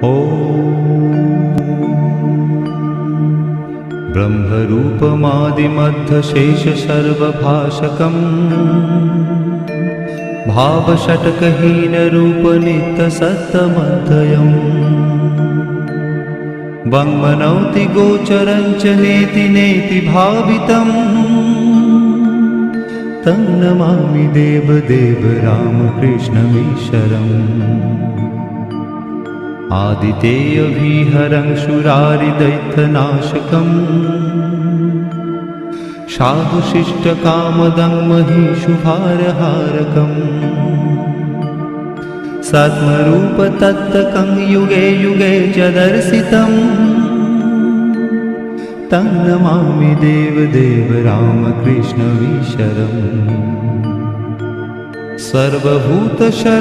ब्रह्मरूपमादिमध्यशेषसर्वभाषकम् भावषट्कहीनरूपनित्यसत्तमद्वयम् वङ्मनौति गोचरं च नेति नेति भावितम् तं नमामि देवदेव रामकृष्णमीश्वरम् आदितेयविहरं शूरारिदैत्यनाशकम् साधुशिष्टकामदं महिषुभारहारकम् सद्मरूपतत्तकं युगे युगे च दर्शितम् तं नमामि देवदेव रामकृष्णमीश्वरम् सर्वभूतशरणं